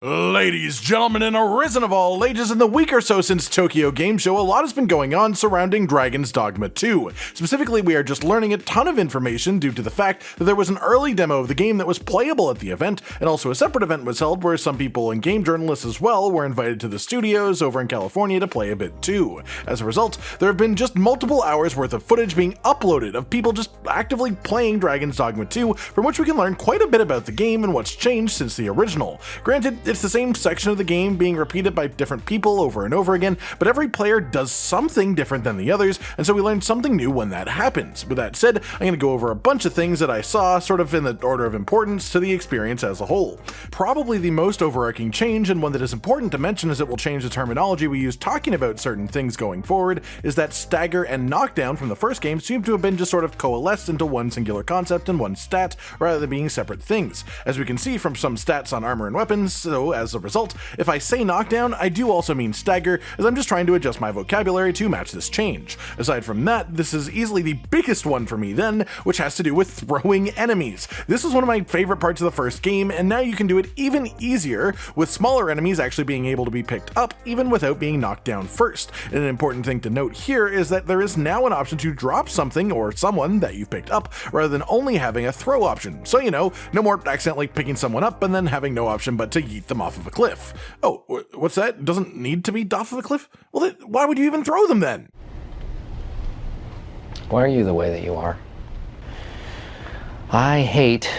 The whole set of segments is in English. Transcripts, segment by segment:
Ladies, gentlemen, and arisen of all ages, in the week or so since Tokyo Game Show, a lot has been going on surrounding Dragons Dogma 2. Specifically, we are just learning a ton of information due to the fact that there was an early demo of the game that was playable at the event, and also a separate event was held where some people and game journalists as well were invited to the studios over in California to play a bit too. As a result, there have been just multiple hours worth of footage being uploaded of people just actively playing Dragons Dogma 2, from which we can learn quite a bit about the game and what's changed since the original. Granted, it's the same section of the game being repeated by different people over and over again, but every player does something different than the others, and so we learn something new when that happens. With that said, I'm going to go over a bunch of things that I saw, sort of in the order of importance to the experience as a whole. Probably the most overarching change, and one that is important to mention as it will change the terminology we use talking about certain things going forward, is that stagger and knockdown from the first game seem to have been just sort of coalesced into one singular concept and one stat, rather than being separate things. As we can see from some stats on armor and weapons, so as a result, if I say knockdown, I do also mean stagger, as I'm just trying to adjust my vocabulary to match this change. Aside from that, this is easily the biggest one for me then, which has to do with throwing enemies. This was one of my favorite parts of the first game, and now you can do it even easier, with smaller enemies actually being able to be picked up even without being knocked down first. And an important thing to note here is that there is now an option to drop something or someone that you've picked up, rather than only having a throw option. So no more accidentally picking someone up and then having no option but to yeet them off of a cliff. Oh, what's that? Doesn't need to be off of a cliff? Well, then, why would you even throw them then? Why are you the way that you are? I hate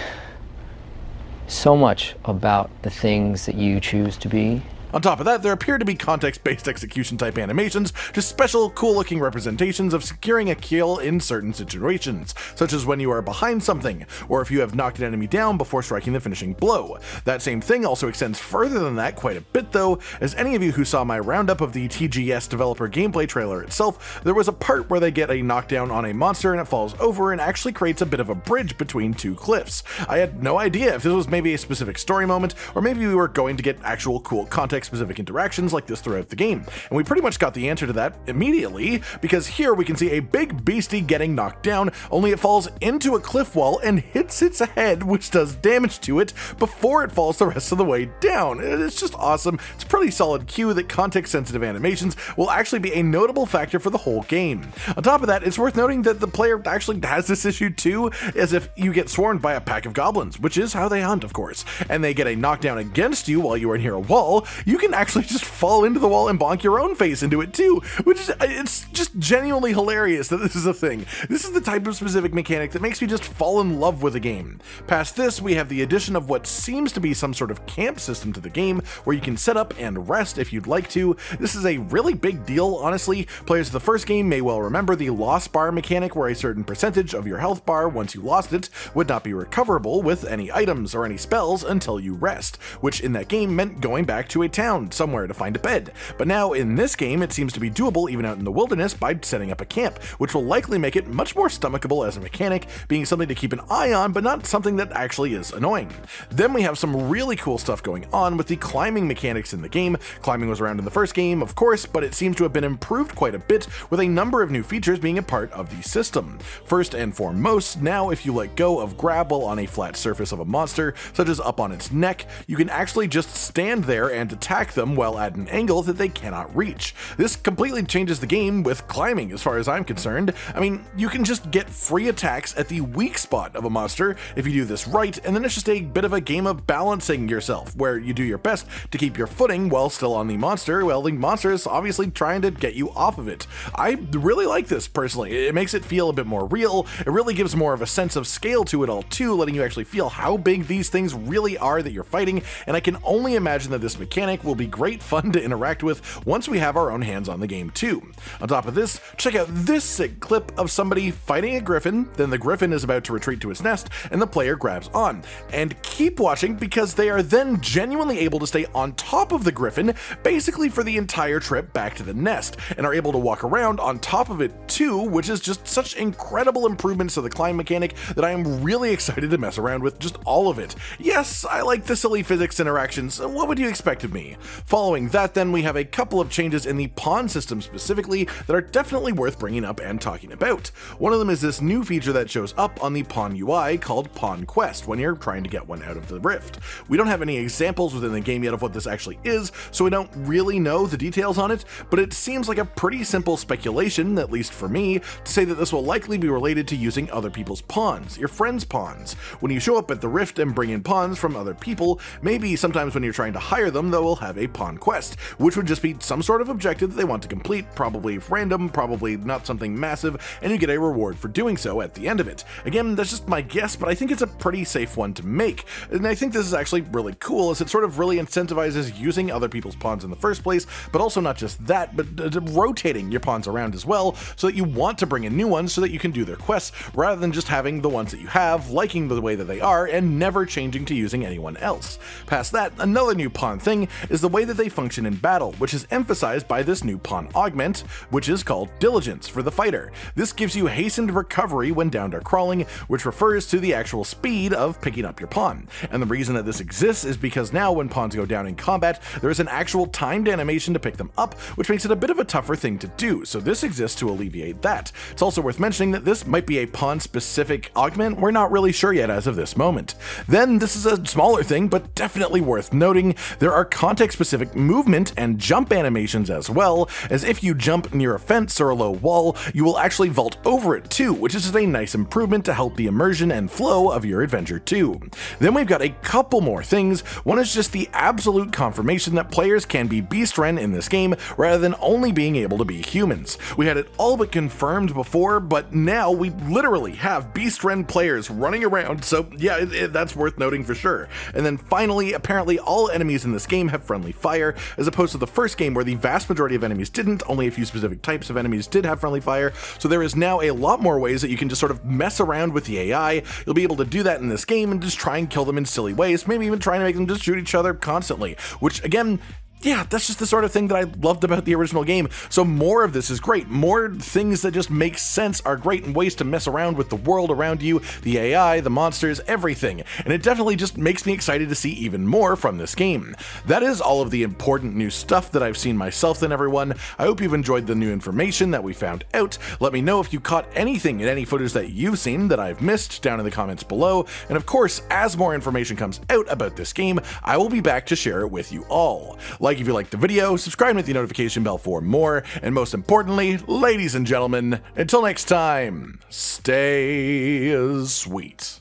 so much about the things that you choose to be. On top of that, there appear to be context-based execution type animations, just special cool-looking representations of securing a kill in certain situations, such as when you are behind something, or if you have knocked an enemy down before striking the finishing blow. That same thing also extends further than that quite a bit though, as any of you who saw my roundup of the TGS developer gameplay trailer itself, there was a part where they get a knockdown on a monster and it falls over and actually creates a bit of a bridge between two cliffs. I had no idea if this was maybe a specific story moment, or maybe we were going to get actual cool context specific interactions like this throughout the game, and we pretty much got the answer to that immediately, because here we can see a big beastie getting knocked down, only it falls into a cliff wall and hits its head, which does damage to it before it falls the rest of the way down. It's just awesome. It's a pretty solid cue that context sensitive animations will actually be a notable factor for the whole game. On top of that, it's worth noting that the player actually has this issue too, as if you get swarmed by a pack of goblins, which is how they hunt of course, and they get a knockdown against you while you are near a wall, you can actually just fall into the wall and bonk your own face into it too, which is, it's just genuinely hilarious that this is a thing. This is the type of specific mechanic that makes me just fall in love with a game. Past this, we have the addition of what seems to be some sort of camp system to the game, where you can set up and rest if you'd like to. This is a really big deal, honestly. Players of the first game may well remember the loss bar mechanic, where a certain percentage of your health bar, once you lost it, would not be recoverable with any items or any spells until you rest, which in that game meant going back to a town somewhere to find a bed. But now in this game, it seems to be doable even out in the wilderness by setting up a camp, which will likely make it much more stomachable as a mechanic, being something to keep an eye on, but not something that actually is annoying. Then we have some really cool stuff going on with the climbing mechanics in the game. Climbing was around in the first game, of course, but it seems to have been improved quite a bit, with a number of new features being a part of the system. First and foremost, now if you let go of grab while on a flat surface of a monster, such as up on its neck, you can actually just stand there and attack them while at an angle that they cannot reach. This completely changes the game with climbing as far as I'm concerned. I mean, you can just get free attacks at the weak spot of a monster if you do this right, and then it's just a bit of a game of balancing yourself, where you do your best to keep your footing while still on the monster, while the monster is obviously trying to get you off of it. I really like this personally. It makes it feel a bit more real. It really gives more of a sense of scale to it all too, letting you actually feel how big these things really are that you're fighting, and I can only imagine that this mechanic will be great fun to interact with once we have our own hands on the game too. On top of this, check out this sick clip of somebody fighting a griffin, then the griffin is about to retreat to its nest, and the player grabs on. And keep watching, because they are then genuinely able to stay on top of the griffin, basically for the entire trip back to the nest, and are able to walk around on top of it too, which is just such incredible improvements to the climb mechanic that I am really excited to mess around with just all of it. Yes, I like the silly physics interactions. What would you expect of me? economy. Following that then, we have a couple of changes in the pawn system specifically that are definitely worth bringing up and talking about. One of them is this new feature that shows up on the pawn UI called Pawn Quest when you're trying to get one out of the rift. We don't have any examples within the game yet of what this actually is, so we don't really know the details on it, but it seems like a pretty simple speculation, at least for me, to say that this will likely be related to using other people's pawns, your friends' pawns. When you show up at the rift and bring in pawns from other people, maybe sometimes when you're trying to hire them, they'll have a pawn quest, which would just be some sort of objective that they want to complete, probably random, probably not something massive, and you get a reward for doing so at the end of it. Again, that's just my guess, but I think it's a pretty safe one to make, and I think this is actually really cool as it sort of really incentivizes using other people's pawns in the first place, but also not just that, but rotating your pawns around as well, so that you want to bring in new ones so that you can do their quests, rather than just having the ones that you have, liking the way that they are, and never changing to using anyone else. Past that, another new pawn thing is the way that they function in battle, which is emphasized by this new pawn augment, which is called Diligence for the fighter. This gives you hastened recovery when downed or crawling, which refers to the actual speed of picking up your pawn. And the reason that this exists is because now when pawns go down in combat, there is an actual timed animation to pick them up, which makes it a bit of a tougher thing to do, so this exists to alleviate that. It's also worth mentioning that this might be a pawn-specific augment, we're not really sure yet as of this moment. Then, this is a smaller thing, but definitely worth noting, there are context-specific movement and jump animations as well, as if you jump near a fence or a low wall, you will actually vault over it too, which is just a nice improvement to help the immersion and flow of your adventure too. Then we've got a couple more things. One is just the absolute confirmation that players can be beast-ren in this game rather than only being able to be humans. We had it all but confirmed before, but now we literally have beast-ren players running around, so yeah, that's worth noting for sure. And then finally, apparently all enemies in this game have friendly fire, as opposed to the first game where the vast majority of enemies didn't, only a few specific types of enemies did have friendly fire, so there is now a lot more ways that you can just sort of mess around with the AI. You'll be able to do that in this game and just try and kill them in silly ways, maybe even trying to make them just shoot each other constantly, which again, yeah, that's just the sort of thing that I loved about the original game. So more of this is great. More things that just make sense are great, and ways to mess around with the world around you, the AI, the monsters, everything. And it definitely just makes me excited to see even more from this game. That is all of the important new stuff that I've seen myself then, everyone. I hope you've enjoyed the new information that we found out. Let me know if you caught anything in any footage that you've seen that I've missed down in the comments below. And of course, as more information comes out about this game, I will be back to share it with you all. Like if you liked the video, subscribe and hit the notification bell for more, and most importantly, ladies and gentlemen, until next time, stay sweet.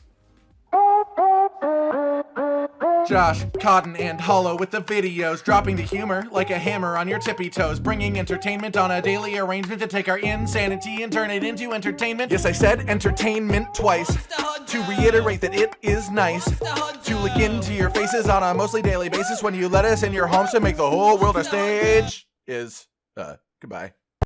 Josh, Cotton, and Hollow with the videos, dropping the humor like a hammer on your tippy toes, bringing entertainment on a daily arrangement to take our insanity and turn it into entertainment. Yes, I said entertainment twice, to reiterate that it is nice to look into your faces on a mostly daily basis when you let us in your homes to make the whole world a stage. Goodbye.